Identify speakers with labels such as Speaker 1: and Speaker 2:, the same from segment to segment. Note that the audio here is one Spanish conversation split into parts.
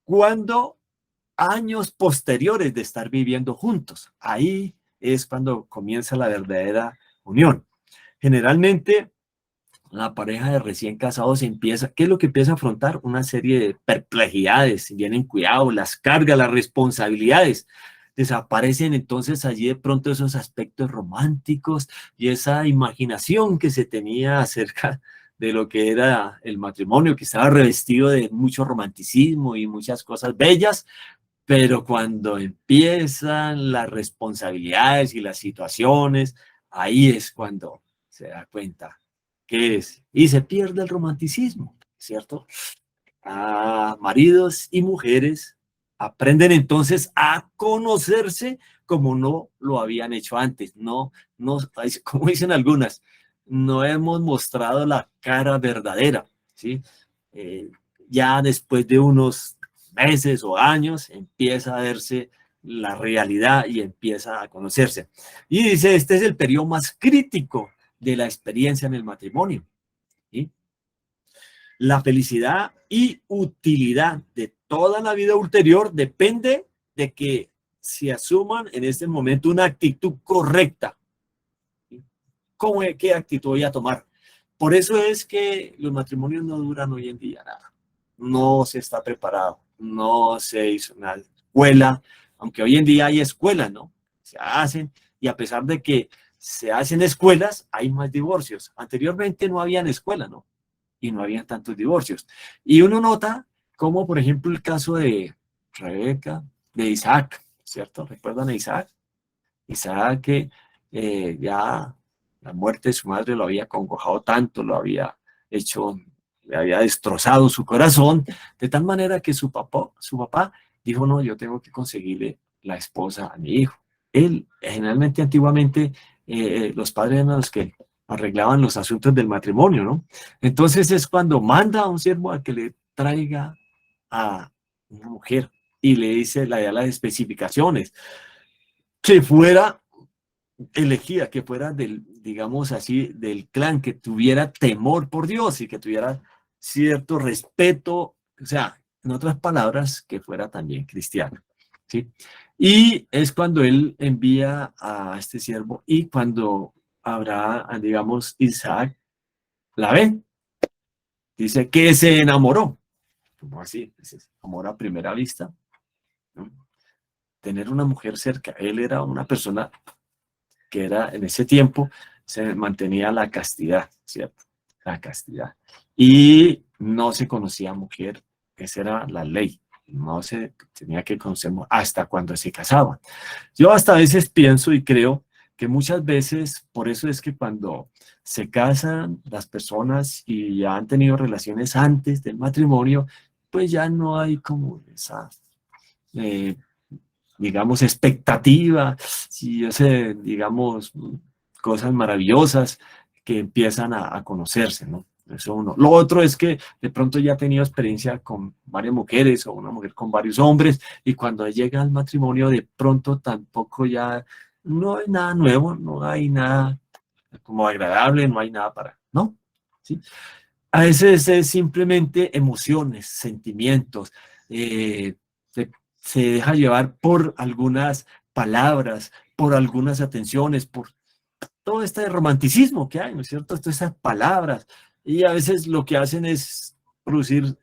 Speaker 1: cuando años posteriores de estar viviendo juntos. Ahí es cuando comienza la verdadera unión. Generalmente, la pareja de recién casados empieza, ¿qué es lo que empieza a afrontar? Una serie de perplejidades, vienen cuidados, las cargas, las responsabilidades. Desaparecen entonces allí de pronto esos aspectos románticos y esa imaginación que se tenía acerca de lo que era el matrimonio, que estaba revestido de mucho romanticismo y muchas cosas bellas, pero cuando empiezan las responsabilidades y las situaciones, ahí es cuando se da cuenta que es, y se pierde el romanticismo, ¿cierto? Maridos y mujeres aprenden entonces a conocerse como no lo habían hecho antes. No, no, como dicen algunas, no hemos mostrado la cara verdadera, ¿sí? Eh, ya después de unos meses o años empieza a verse la realidad y empieza a conocerse. Y dice, este es el periodo más crítico de la experiencia en el matrimonio, ¿sí? La felicidad y utilidad de toda la vida ulterior depende de que se asuman en este momento una actitud correcta. ¿Qué actitud voy a tomar? Por eso es que los matrimonios no duran hoy en día nada. No se está preparado, no se hizo una escuela, aunque hoy en día hay escuelas, ¿no? Se hacen, y a pesar de que se hacen escuelas, hay más divorcios. Anteriormente no habían escuelas, ¿no? Y no habían tantos divorcios. Y uno nota como, por ejemplo, el caso de Rebeca, de Isaac, ¿cierto? ¿Recuerdan a Isaac? Isaac que ya la muerte de su madre lo había congojado tanto, lo había hecho, le había destrozado su corazón, de tal manera que su papá dijo, no, yo tengo que conseguirle la esposa a mi hijo. Él, generalmente, antiguamente, los padres eran los que arreglaban los asuntos del matrimonio, ¿no? Entonces es cuando manda a un siervo a que le traiga a una mujer y le dice, le da las especificaciones, que fuera elegida, que fuera del, digamos así, del clan, que tuviera temor por Dios y que tuviera cierto respeto, o sea, en otras palabras, que fuera también cristiano, ¿sí? Y es cuando él envía a este siervo y cuando habrá, digamos, Isaac la ve, dice que se enamoró, como así, se enamora a primera vista, ¿no? Tener una mujer cerca, él era una persona que era en ese tiempo, se mantenía la castidad, ¿cierto? La castidad. Y no se conocía mujer, esa era la ley. No se tenía que conocer hasta cuando se casaban. Yo hasta a veces pienso y creo que muchas veces, por eso es que cuando se casan las personas y ya han tenido relaciones antes del matrimonio, pues ya no hay como esa eh, digamos, expectativa, si yo sé, digamos, cosas maravillosas que empiezan a conocerse, ¿no? Eso uno. Lo otro es que de pronto ya ha tenido experiencia con varias mujeres o una mujer con varios hombres y cuando llega al matrimonio de pronto tampoco ya no hay nada nuevo, no hay nada como agradable, no hay nada para, ¿no? ¿Sí? A veces es simplemente emociones, sentimientos, eh, se, se deja llevar por algunas palabras, por algunas atenciones, por todo este romanticismo que hay, ¿no es cierto? Todas esas palabras. Y a veces lo que hacen es producir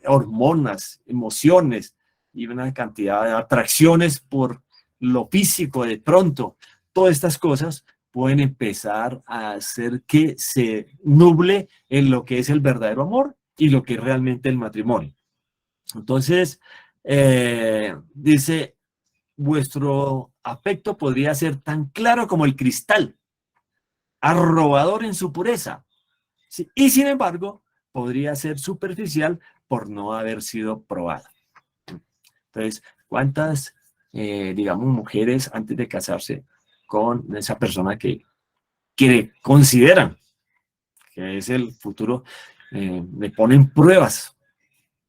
Speaker 1: hormonas, emociones y una cantidad de atracciones por lo físico de pronto. Todas estas cosas pueden empezar a hacer que se nuble en lo que es el verdadero amor y lo que es realmente el matrimonio. Entonces, dice, vuestro afecto podría ser tan claro como el cristal, arrobador en su pureza, ¿sí? Y sin embargo, podría ser superficial por no haber sido probado. Entonces, ¿cuántas, digamos, mujeres antes de casarse con esa persona que consideran que es el futuro, le ponen pruebas,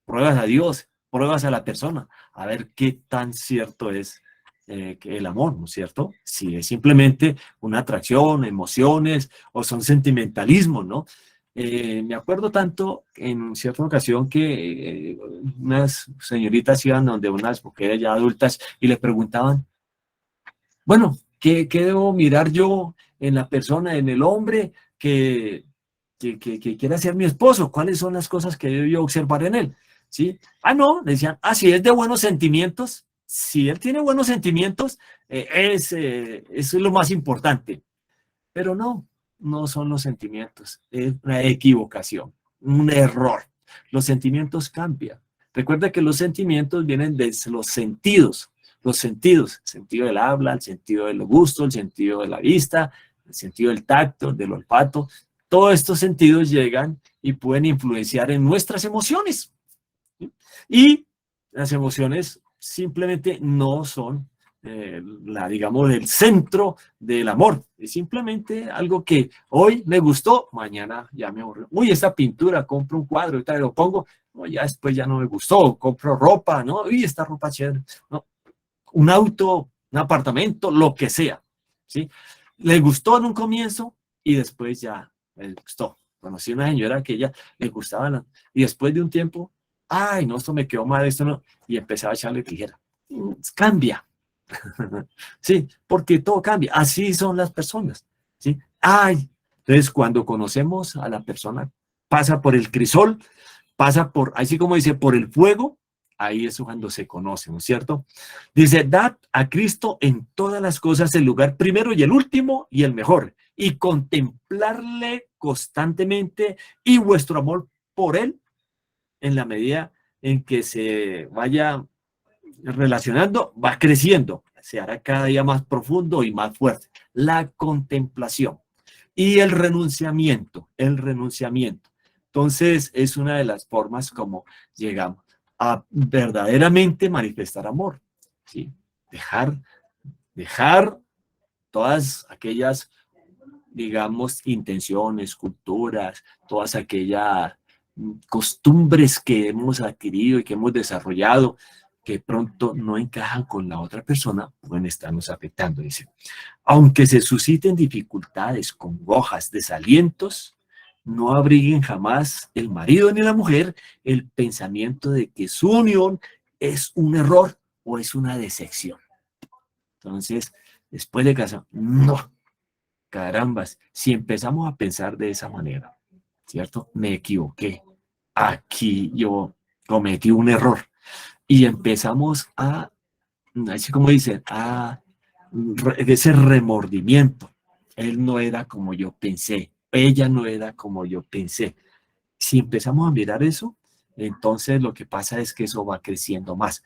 Speaker 1: pruebas a Dios, pruebas a la persona, a ver qué tan cierto es que el amor, ¿no es cierto? Si es simplemente una atracción, emociones o son sentimentalismos, ¿no? Me acuerdo tanto en cierta ocasión que unas señoritas iban donde unas mujeres ya adultas y le preguntaban, bueno, ¿qué debo mirar yo en la persona, en el hombre que quiera ser mi esposo? ¿Cuáles son las cosas que debo yo observar en él? ¿Sí? Ah, no, le decían, si es de buenos sentimientos, si él tiene buenos sentimientos, eso es lo más importante. Pero no, no son los sentimientos, es una equivocación, un error. Los sentimientos cambian. Recuerda que los sentimientos vienen de los sentidos, el sentido del habla, el sentido del gusto, el sentido de la vista, el sentido del tacto, del olfato. Todos estos sentidos llegan y pueden influenciar en nuestras emociones. ¿Sí? Y las emociones simplemente no son digamos, el centro del amor. Es simplemente algo que hoy me gustó, mañana ya me aburrió. Uy, esta pintura, compro un cuadro y tal, lo pongo, no, ya después ya no me gustó, compro ropa, ¿no? Uy, esta ropa chévere, ¿no? Un auto, un apartamento, lo que sea, ¿sí? Le gustó en un comienzo y después ya me gustó. Conocí una señora que ella le gustaba y después de un tiempo, ay, no, esto me quedó mal, esto no, y empezaba a echarle tijera. Cambia, sí, porque todo cambia. Así son las personas, ¿sí? Ay, entonces cuando conocemos a la persona, pasa por el crisol, pasa por, así como dice, por el fuego, ahí es cuando se conoce, ¿no es cierto? Dice, dad a Cristo en todas las cosas el lugar primero y el último y el mejor, y contemplarle constantemente y vuestro amor por él en la medida en que se vaya relacionando, va creciendo, se hará cada día más profundo y más fuerte. La contemplación y el renunciamiento, el renunciamiento. Entonces, es una de las formas como llegamos a verdaderamente manifestar amor, ¿sí? Dejar todas aquellas, digamos, intenciones, culturas, todas aquellas costumbres que hemos adquirido y que hemos desarrollado, que pronto no encajan con la otra persona, pueden estarnos afectando, dice. Aunque se susciten dificultades, congojas, desalientos, no abriguen jamás el marido ni la mujer el pensamiento de que su unión es un error o es una decepción. Entonces, después de casar, no, carambas, si empezamos a pensar de esa manera, ¿cierto? Me equivoqué. Aquí yo cometí un error. Y empezamos a, así como dicen, a ese remordimiento. Él no era como yo pensé. Ella no era como yo pensé. Si empezamos a mirar eso, entonces lo que pasa es que eso va creciendo más.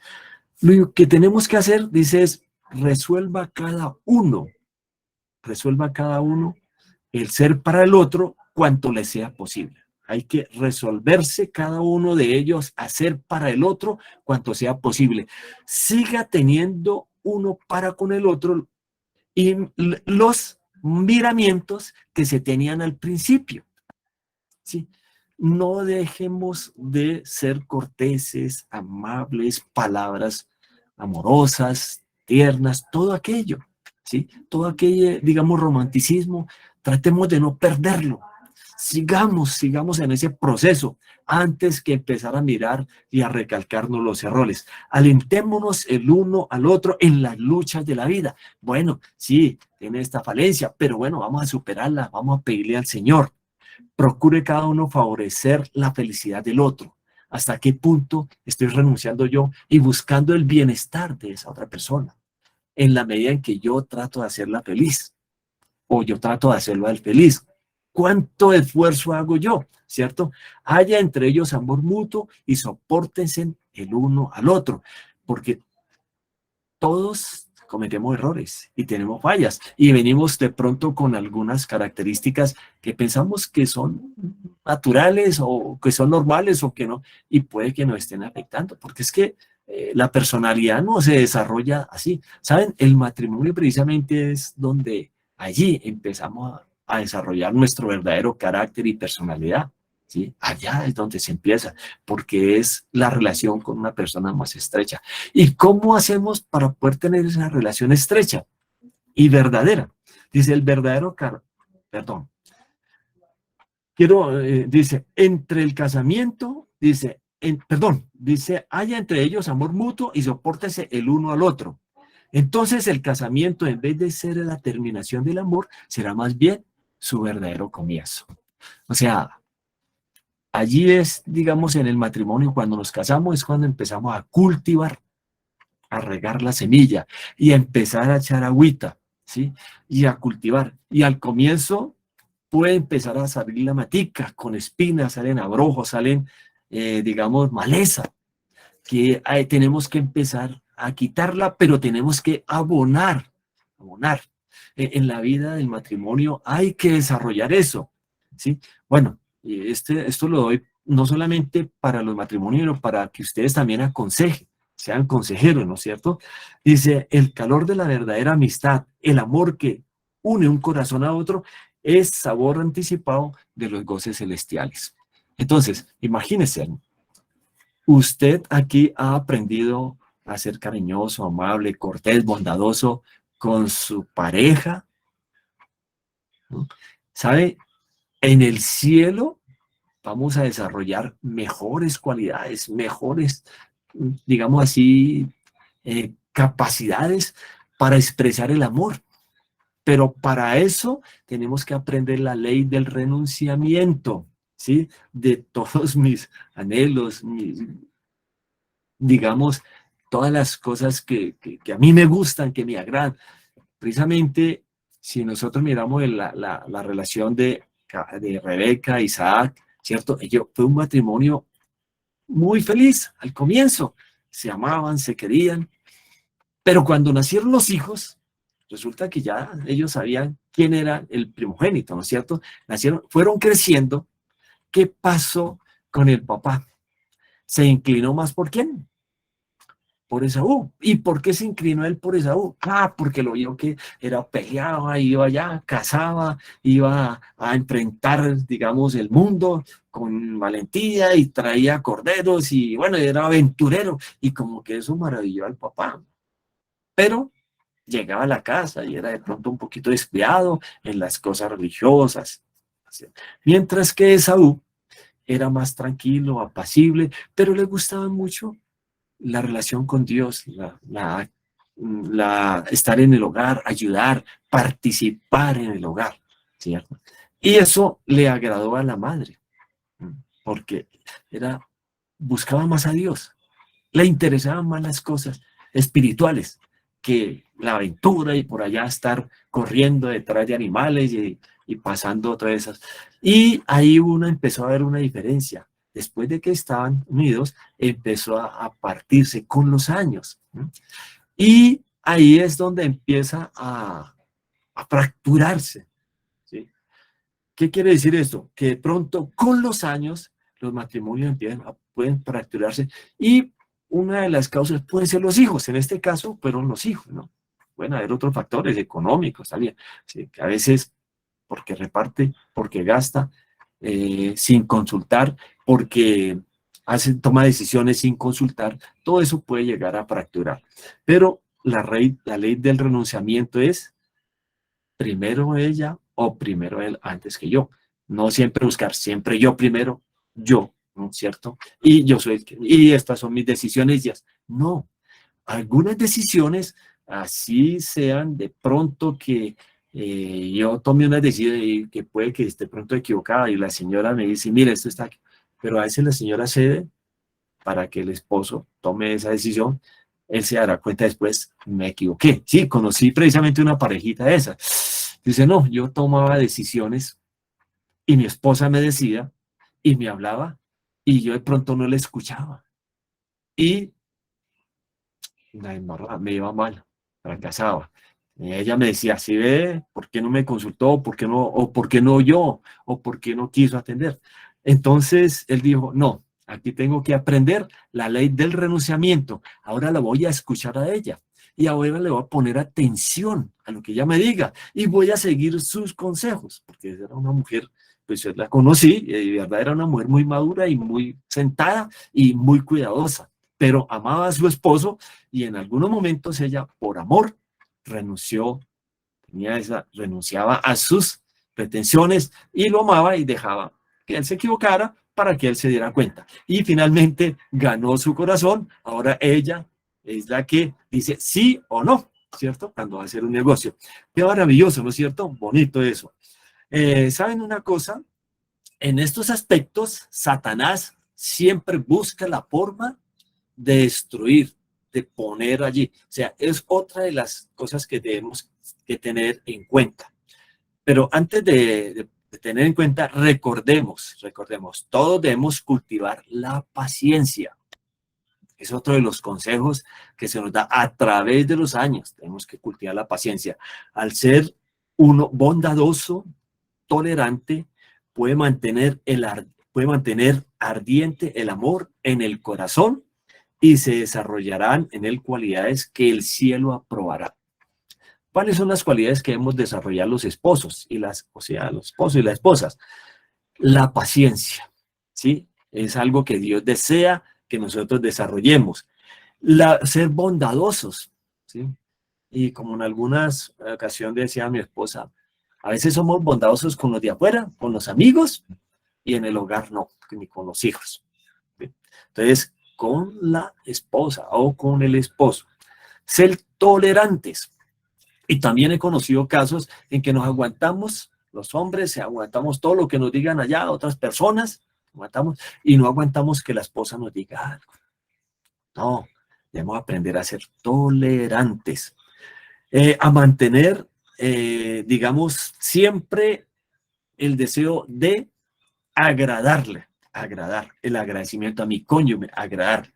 Speaker 1: Lo que tenemos que hacer, dice, es resuelva cada uno el ser para el otro cuanto le sea posible. Hay que resolverse cada uno de ellos, hacer para el otro cuanto sea posible. Siga teniendo uno para con el otro y los miramientos que se tenían al principio. ¿Sí? No dejemos de ser corteses, amables, palabras amorosas, tiernas, todo aquello, ¿sí? Todo aquello, digamos, romanticismo, tratemos de no perderlo. Sigamos en ese proceso antes que empezar a mirar y a recalcarnos los errores. Alentémonos el uno al otro en las luchas de la vida. Bueno, sí, tiene esta falencia, pero bueno, vamos a superarla, vamos a pedirle al Señor. Procure cada uno favorecer la felicidad del otro. ¿Hasta qué punto estoy renunciando yo y buscando el bienestar de esa otra persona? En la medida en que yo trato de hacerla feliz o yo trato de hacerlo a él feliz. ¿Cuánto esfuerzo hago yo? ¿Cierto? Haya entre ellos amor mutuo y sopórtense el uno al otro, porque todos cometemos errores y tenemos fallas y venimos de pronto con algunas características que pensamos que son naturales o que son normales o que no, y puede que nos estén afectando, porque es que la personalidad no se desarrolla así. ¿Saben? El matrimonio precisamente es donde allí empezamos a desarrollar nuestro verdadero carácter y personalidad. ¿Sí? Allá es donde se empieza, porque es la relación con una persona más estrecha. ¿Y cómo hacemos para poder tener esa relación estrecha y verdadera? Dice el verdadero perdón. dice, entre el casamiento, dice, perdón, dice, haya entre ellos amor mutuo y sopórtese el uno al otro. Entonces el casamiento, en vez de ser la terminación del amor, será más bien su verdadero comienzo. O sea, allí es, digamos, en el matrimonio, cuando nos casamos, es cuando empezamos a cultivar, a regar la semilla y a empezar a echar agüita, ¿sí? Y a cultivar. Y al comienzo puede empezar a salir la matica con espinas, salen abrojos, salen, digamos, maleza, que tenemos que empezar a quitarla, pero tenemos que abonar, abonar. En la vida del matrimonio hay que desarrollar eso, ¿sí? Bueno, esto lo doy no solamente para los matrimonios, sino para que ustedes también aconsejen, sean consejeros, ¿no es cierto? Dice, el calor de la verdadera amistad, el amor que une un corazón a otro, es sabor anticipado de los goces celestiales. Entonces, imagínense, usted aquí ha aprendido a ser cariñoso, amable, cortés, bondadoso con su pareja, ¿no? ¿Sabe? En el cielo vamos a desarrollar mejores cualidades, mejores, digamos así, capacidades para expresar el amor. Pero para eso tenemos que aprender la ley del renunciamiento, ¿sí? De todos mis anhelos, digamos, todas las cosas que a mí me gustan, que me agradan. Precisamente, si nosotros miramos la relación de Rebeca, Isaac, ¿cierto? Fue un matrimonio muy feliz al comienzo. Se amaban, se querían, pero cuando nacieron los hijos, resulta que ya ellos sabían quién era el primogénito, ¿no es cierto? Nacieron, fueron creciendo. ¿Qué pasó con el papá? ¿Se inclinó más por quién? Por Esaú. ¿Y por qué se inclinó él por Esaú? Ah, porque lo vio que era peleado, iba allá, cazaba, iba a enfrentar, digamos, el mundo con valentía y traía corderos y bueno, era aventurero y como que eso maravilló al papá. Pero llegaba a la casa y era de pronto un poquito descuidado en las cosas religiosas. Mientras que Esaú era más tranquilo, apacible, pero le gustaba mucho la relación con Dios, estar en el hogar, ayudar, participar en el hogar, ¿cierto? Y eso le agradó a la madre, porque buscaba más a Dios, le interesaban más las cosas espirituales que la aventura y por allá estar corriendo detrás de animales y pasando todas esas. Y ahí uno empezó a ver una diferencia. Después de que estaban unidos, empezó a partirse con los años. Y ahí es donde empieza a fracturarse, ¿sí? ¿Qué quiere decir esto? Que de pronto, con los años, los matrimonios pueden fracturarse y una de las causas pueden ser los hijos. En este caso, fueron los hijos, ¿no? Pueden haber otros factores económicos también, ¿sí? Que a veces porque reparte, porque gasta, sin consultar, porque toma decisiones sin consultar, todo eso puede llegar a fracturar. Pero la ley del renunciamiento es primero ella o primero él antes que yo. No siempre buscar, siempre yo primero, yo, ¿no es cierto? Y yo soy y estas son mis decisiones, ya. No, algunas decisiones, así sean de pronto que yo tome una decisión y que puede que esté pronto equivocada y la señora me dice, mire, esto está aquí. Pero a veces la señora cede para que el esposo tome esa decisión, él se dará cuenta después, me equivoqué. Sí, conocí precisamente una parejita de esas. Dice, no, yo tomaba decisiones y mi esposa me decía y me hablaba y yo de pronto no le escuchaba. Y la embarrada, me iba mal, fracasaba. Y ella me decía, si ve, ¿por qué no me consultó? ¿Por qué no, o por qué no yo? ¿O por qué no quiso atender? Entonces él dijo, no, aquí tengo que aprender la ley del renunciamiento. Ahora la voy a escuchar a ella. Y ahora le voy a poner atención a lo que ella me diga. Y voy a seguir sus consejos, porque era una mujer, pues yo la conocí, y de verdad era una mujer muy madura y muy sentada y muy cuidadosa. Pero amaba a su esposo y en algunos momentos ella, por amor, renunciaba a sus pretensiones y lo amaba y dejaba que él se equivocara, para que él se diera cuenta. Y finalmente ganó su corazón. Ahora ella es la que dice sí o no, ¿cierto? Cuando va a hacer un negocio. Qué maravilloso, ¿no es cierto? Bonito eso. ¿Saben una cosa? En estos aspectos, Satanás siempre busca la forma de destruir, de poner allí. O sea, es otra de las cosas que debemos que tener en cuenta. Pero antes de tener en cuenta, recordemos, todos debemos cultivar la paciencia. Es otro de los consejos que se nos da a través de los años. Tenemos que cultivar la paciencia. Al ser uno bondadoso, tolerante, puede mantener ardiente el amor en el corazón y se desarrollarán en él cualidades que el cielo aprobará. ¿Cuáles son las cualidades que debemos desarrollar los esposos o sea, los esposos y las esposas? La paciencia, ¿sí? Es algo que Dios desea que nosotros desarrollemos. Ser bondadosos, ¿sí? Y como en algunas ocasiones decía mi esposa, a veces somos bondadosos con los de afuera, con los amigos, y en el hogar no, ni con los hijos, ¿sí? Entonces, con la esposa o con el esposo, ser tolerantes. Y también he conocido casos en que nos aguantamos, los hombres, aguantamos todo lo que nos digan allá otras personas, aguantamos, y no aguantamos que la esposa nos diga algo. No, debemos aprender a ser tolerantes, a mantener, digamos, siempre el deseo de agradar, el agradecimiento a mi cónyuge, agradar.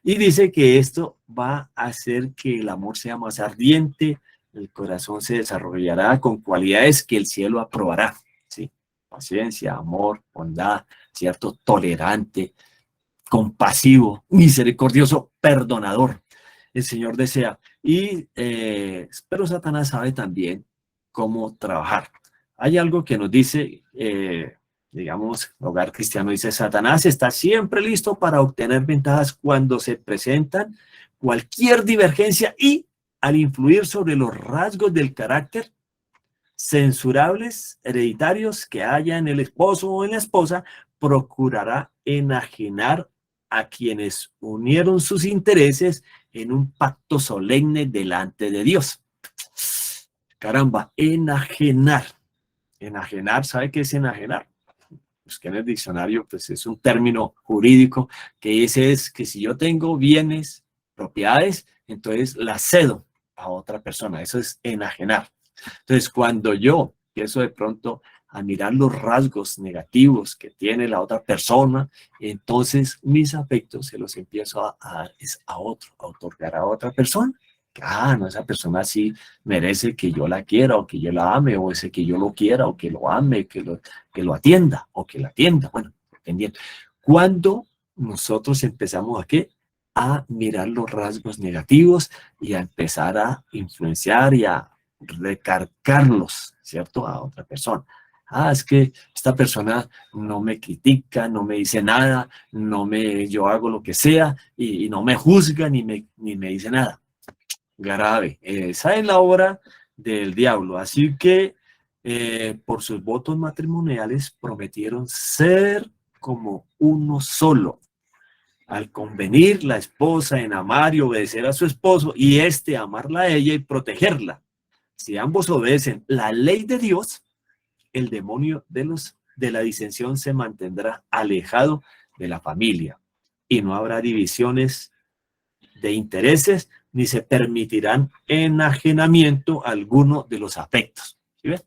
Speaker 1: Y dice que esto va a hacer que el amor sea más ardiente, el corazón se desarrollará con cualidades que el cielo aprobará, ¿sí? Paciencia, amor, bondad, ¿cierto? Tolerante, compasivo, misericordioso, perdonador. El Señor desea. Pero Satanás sabe también cómo trabajar. Hay algo que nos dice, digamos, Hogar Cristiano dice, Satanás está siempre listo para obtener ventajas cuando se presentan cualquier divergencia y al influir sobre los rasgos del carácter censurables, hereditarios que haya en el esposo o en la esposa, procurará enajenar a quienes unieron sus intereses en un pacto solemne delante de Dios. Caramba, enajenar. Enajenar, ¿sabe qué es enajenar? Pues que en el diccionario pues es un término jurídico que dice es que si yo tengo bienes, propiedades, entonces las cedo a otra persona. Eso es enajenar. Entonces, cuando yo empiezo de pronto a mirar los rasgos negativos que tiene la otra persona, entonces mis afectos se los empiezo a dar a otro, a otorgar a otra persona. Ah, no, esa persona sí merece que yo la quiera o que yo la ame, o ese que yo lo quiera o que lo ame, que lo atienda o que la atienda. Bueno, dependiendo. Cuando nosotros empezamos a qué? A mirar los rasgos negativos y a empezar a influenciar y a recargarlos, ¿cierto? A otra persona. Ah, es que esta persona no me critica, no me dice nada, yo hago lo que sea y no me juzga ni me dice nada. Grave. Esa es la obra del diablo. Así que por sus votos matrimoniales prometieron ser como uno solo. Al convenir la esposa en amar y obedecer a su esposo y éste amarla a ella y protegerla. Si ambos obedecen la ley de Dios, el demonio de la disensión se mantendrá alejado de la familia y no habrá divisiones de intereses ni se permitirán enajenamiento alguno de los afectos. ¿Sí ven?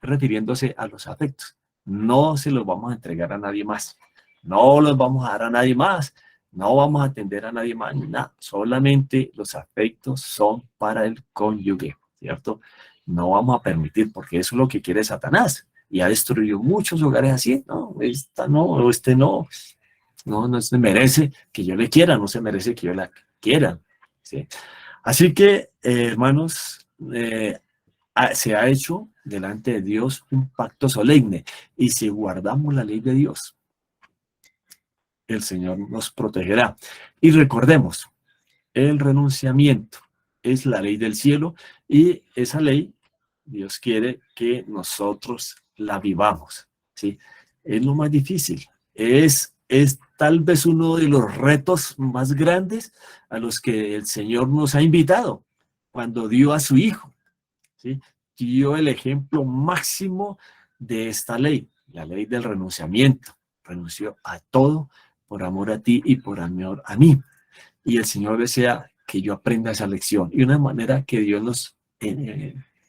Speaker 1: Refiriéndose a los afectos. No se los vamos a entregar a nadie más. No los vamos a dar a nadie más. No vamos a atender a nadie más. Nada. Solamente los afectos son para el cónyuge, ¿cierto? No vamos a permitir, porque eso es lo que quiere Satanás. Y ha destruido muchos hogares así. No, esta no, o este no. No se merece que yo le quiera, no se merece que yo la quiera. ¿Sí? Así que, hermanos, se ha hecho delante de Dios un pacto solemne. Y si guardamos la ley de Dios, el Señor nos protegerá. Y recordemos, el renunciamiento es la ley del cielo y esa ley Dios quiere que nosotros la vivamos, ¿sí? es lo más difícil. Es tal vez uno de los retos más grandes a los que el Señor nos ha invitado cuando dio a su Hijo, ¿sí? Dio el ejemplo máximo de esta ley, la ley del renunciamiento. Renunció a todo por amor a ti y por amor a mí. Y el Señor desea que yo aprenda esa lección. Y una manera que Dios nos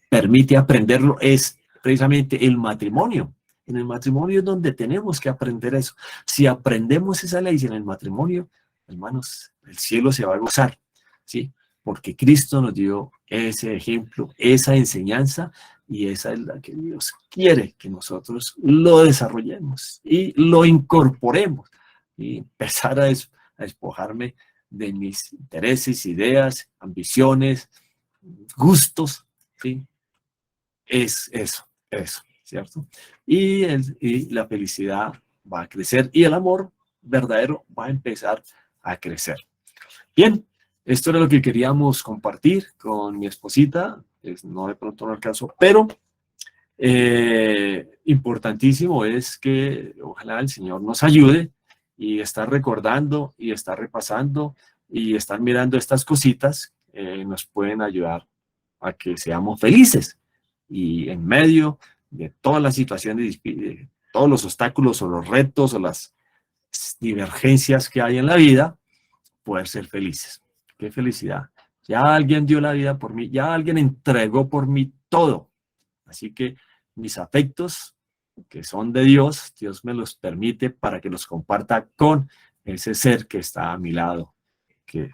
Speaker 1: permite aprenderlo es precisamente el matrimonio. En el matrimonio es donde tenemos que aprender eso. Si aprendemos esa ley en el matrimonio, hermanos, el cielo se va a gozar, ¿sí? Porque Cristo nos dio ese ejemplo, esa enseñanza, y esa es la que Dios quiere que nosotros lo desarrollemos y lo incorporemos y empezar a despojarme de mis intereses, ideas, ambiciones, gustos, ¿sí? Es eso, ¿cierto? Y la felicidad va a crecer y el amor verdadero va a empezar a crecer. Bien, esto era lo que queríamos compartir con mi esposita, no de pronto no alcanzó, pero importantísimo es que ojalá el Señor nos ayude y estar recordando y estar repasando y estar mirando estas cositas nos pueden ayudar a que seamos felices y en medio de todas las situaciones, de todos los obstáculos o los retos o las divergencias que hay en la vida, poder ser felices. ¡Qué felicidad! Ya alguien dio la vida por mí, ya alguien entregó por mí todo. Así que mis afectos, que son de Dios, Dios me los permite para que los comparta con ese ser que está a mi lado, que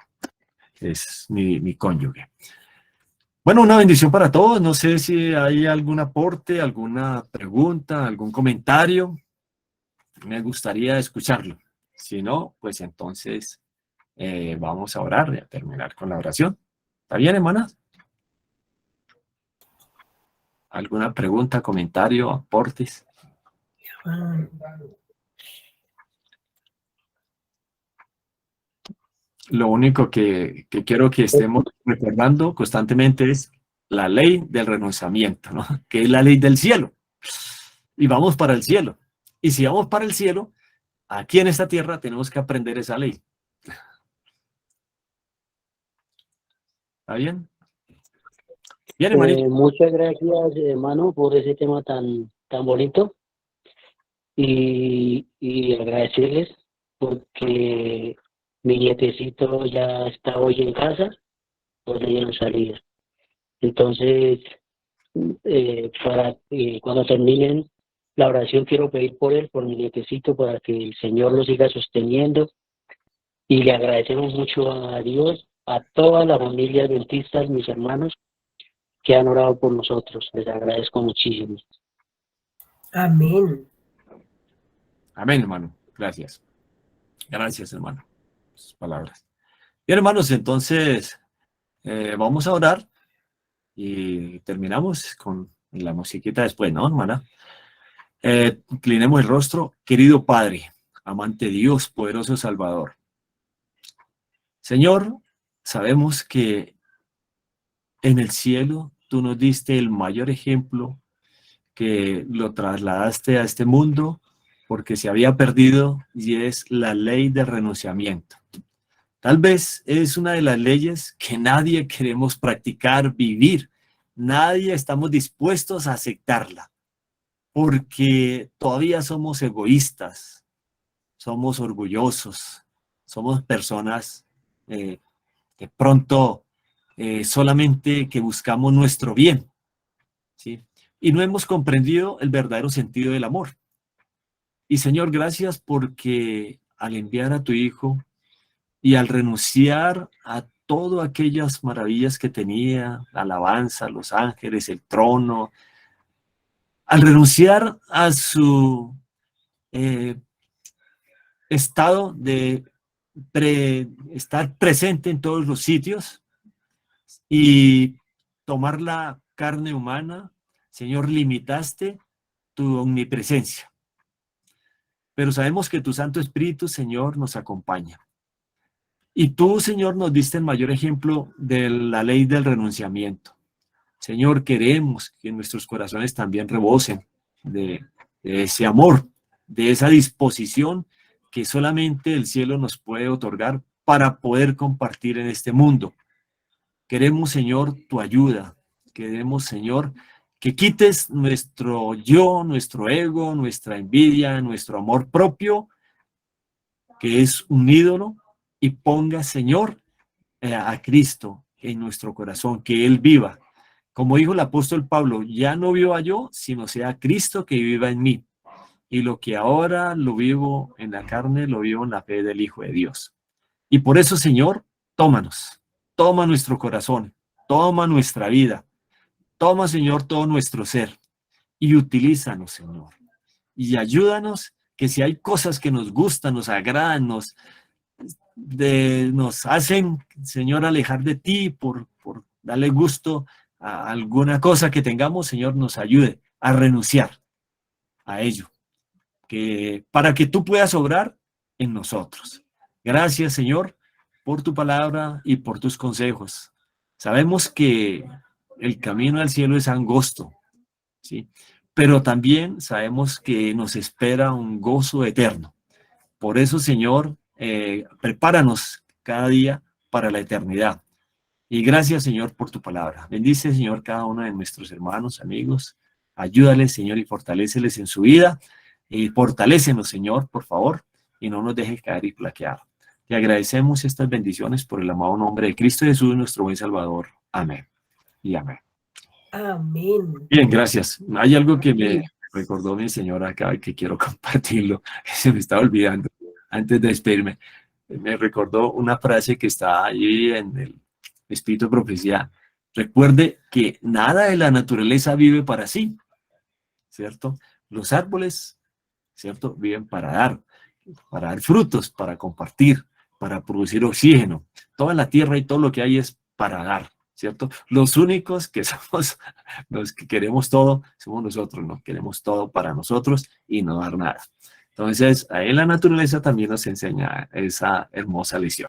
Speaker 1: es mi cónyuge. Bueno, una bendición para todos. No sé si hay algún aporte, alguna pregunta, algún comentario. Me gustaría escucharlo. Si no, pues entonces vamos a orar y a terminar con la oración. ¿Está bien, hermanas? ¿Alguna pregunta, comentario, aportes? Lo único que quiero que estemos recordando constantemente es la ley del renunciamiento, ¿no? Que es la ley del cielo. Y vamos para el cielo. Y si vamos para el cielo, aquí en esta tierra tenemos que aprender esa ley. ¿Está bien? Bien, hermanito.
Speaker 2: Muchas gracias, hermano, por ese tema tan bonito y agradecerles porque mi nietecito ya está hoy en casa, pues le dieron salida. Entonces, para cuando terminen la oración, quiero pedir por él, por mi nietecito, para que el Señor lo siga sosteniendo. Y le agradecemos mucho a Dios, a toda la familia adventistas, mis hermanos, que han orado por nosotros. Les agradezco muchísimo.
Speaker 3: Amén.
Speaker 1: Amén, hermano. Gracias. Gracias, hermano. Sus palabras. Bien, hermanos, entonces vamos a orar y terminamos con la musiquita después, ¿no, hermana? Inclinemos el rostro. Querido Padre, amante Dios, poderoso Salvador. Señor, sabemos que en el cielo tú nos diste el mayor ejemplo, que lo trasladaste a este mundo porque se había perdido, y es la ley del renunciamiento. Tal vez es una de las leyes que nadie queremos practicar, vivir. Nadie estamos dispuestos a aceptarla porque todavía somos egoístas, somos orgullosos, somos personas de pronto solamente que buscamos nuestro bien, ¿sí? Y no hemos comprendido el verdadero sentido del amor. Y Señor, gracias porque al enviar a tu Hijo y al renunciar a todas aquellas maravillas que tenía, la alabanza, los ángeles, el trono, al renunciar a su estado de estar presente en todos los sitios y tomar la carne humana, Señor, limitaste tu omnipresencia. Pero sabemos que tu Santo Espíritu, Señor, nos acompaña. Y tú, Señor, nos diste el mayor ejemplo de la ley del renunciamiento. Señor, queremos que nuestros corazones también rebosen de ese amor, de esa disposición que solamente el cielo nos puede otorgar para poder compartir en este mundo. Queremos, Señor, tu ayuda. Queremos, Señor, que quites nuestro yo, nuestro ego, nuestra envidia, nuestro amor propio, que es un ídolo, y ponga, Señor, a Cristo en nuestro corazón, que Él viva. Como dijo el apóstol Pablo, ya no viva yo, sino sea Cristo que viva en mí. Y lo que ahora lo vivo en la carne, lo vivo en la fe del Hijo de Dios. Y por eso, Señor, tómanos, toma nuestro corazón, toma nuestra vida, toma, Señor, todo nuestro ser y utilízanos, Señor. Y ayúdanos que si hay cosas que nos gustan, nos agradan, nos hacen, Señor, alejar de ti por darle gusto a alguna cosa que tengamos, Señor, nos ayude a renunciar a ello, para que tú puedas obrar en nosotros. Gracias, Señor, por tu palabra y por tus consejos. Sabemos que el camino al cielo es angosto, ¿sí? Pero también sabemos que nos espera un gozo eterno. Por eso, Señor, prepáranos cada día para la eternidad. Y gracias, Señor, por tu palabra. Bendice, Señor, cada uno de nuestros hermanos, amigos. Ayúdales, Señor, y fortaléceles en su vida. Y fortalécenos, Señor, por favor, y no nos dejes caer y flaquear. Te agradecemos estas bendiciones por el amado nombre de Cristo Jesús, nuestro buen Salvador. Amén. Y amén.
Speaker 3: Amén.
Speaker 1: Bien, gracias. Hay algo que me recordó mi señora acá que quiero compartirlo, que se me estaba olvidando antes de despedirme. Me recordó una frase que está ahí en el Espíritu de Profecía. Recuerde que nada de la naturaleza vive para sí, ¿cierto? Los árboles, ¿cierto? Viven para dar frutos, para compartir, para producir oxígeno. Toda la tierra y todo lo que hay es para dar, ¿cierto? Los únicos que somos, los que queremos todo, somos nosotros, ¿no? Queremos todo para nosotros y no dar nada. Entonces, ahí la naturaleza también nos enseña esa hermosa lección.